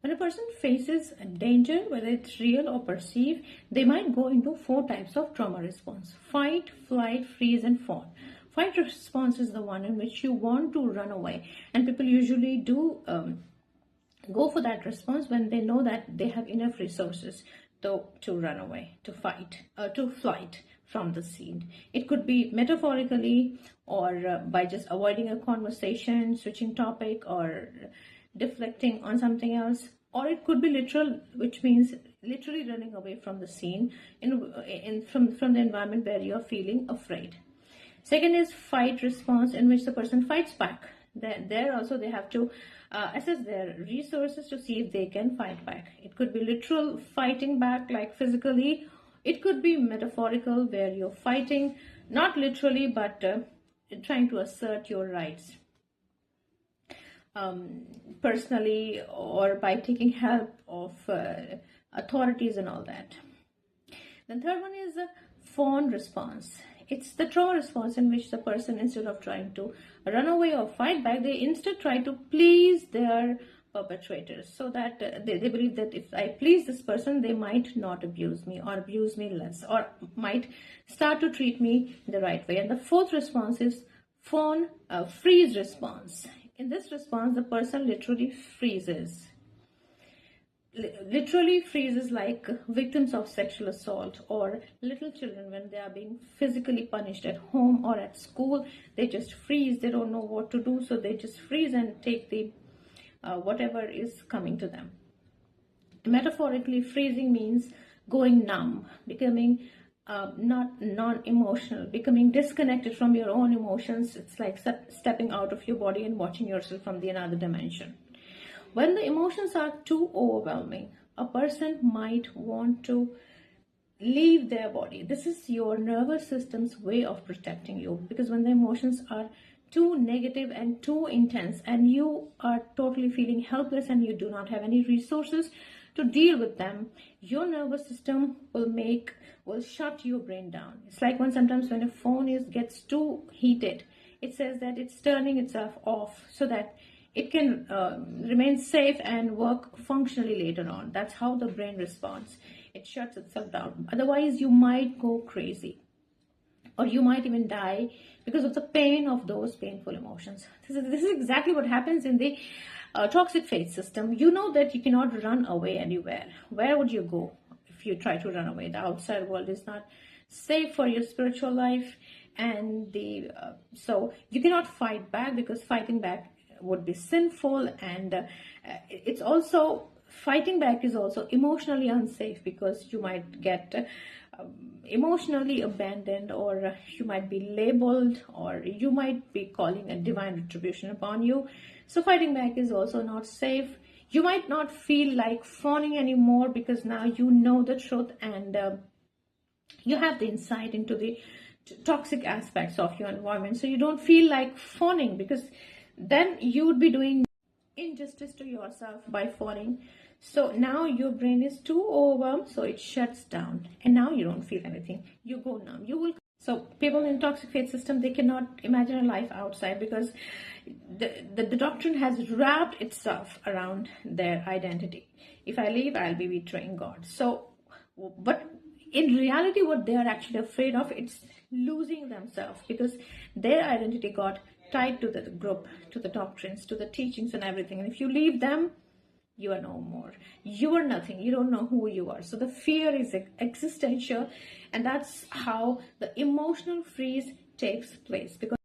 When a person faces a danger, whether it's real or perceived, they might go into 4 types of trauma response: fight, flight, freeze, and fawn. Fight response is the one in which you want to run away, and people usually do go for that response when they know that they have enough resources to run away, to fight, to flight from the scene. It could be metaphorically, or by just avoiding a conversation, switching topic, or deflecting on something else. Or it could be literal, which means literally running away from the scene, from the environment where you're feeling afraid. Second is fight response, in which the person fights back. There also they have to assess their resources to see if they can fight back. It could be literal fighting back, like physically. It could be metaphorical, where you're fighting, not literally, but trying to assert your rights personally, or by taking help of authorities and all that. The third one is a fawn response. It's the trauma response in which the person, instead of trying to run away or fight back, they instead try to please their perpetrators, so that they believe that if I please this person, they might not abuse me, or abuse me less, or might start to treat me the right way. And the fourth response is fawn freeze response. In this response, the person literally freezes. Literally freezes, like victims of sexual assault or little children when they are being physically punished at home or at school. They just freeze. They don't know what to do, so they just freeze and take the whatever is coming to them. Metaphorically, freezing means going numb, becoming not non-emotional, becoming disconnected from your own emotions. It's like stepping out of your body and watching yourself from the another dimension. When the emotions are too overwhelming, a person might want to leave their body. This is your nervous system's way of protecting you, because when the emotions are too negative and too intense, and you are totally feeling helpless and you do not have any resources to deal with them, your nervous system will shut your brain down. It's like sometimes when a phone gets too heated, it says that it's turning itself off so that it can remain safe and work functionally later on. That's how the brain responds. It shuts itself down. Otherwise, you might go crazy, or you might even die because of the pain of those painful emotions. This is exactly what happens in the toxic faith system. You know that you cannot run away anywhere. Where would you go if you try to run away? The outside world is not safe for your spiritual life, and so you cannot fight back, because fighting back would be sinful, and it's also, fighting back is also emotionally unsafe, because you might get emotionally abandoned, or you might be labeled, or you might be calling a divine retribution upon you. So fighting back is also not safe. You might not feel like fawning anymore, because now you know the truth, and you have the insight into the toxic aspects of your environment. So you don't feel like fawning, because then you would be doing injustice to yourself by fawning. So now your brain is too overwhelmed, so it shuts down, and now you don't feel anything. You go numb. So people in toxic faith system, they cannot imagine a life outside, because the doctrine has wrapped itself around their identity. If I leave, I'll be betraying God. So, but in reality, what they are actually afraid of, it's losing themselves, because their identity got tied to the group, to the doctrines, to the teachings and everything. And if you leave them, you are no more. You are nothing. You don't know who you are. So the fear is existential, and that's how the emotional freeze takes place. Because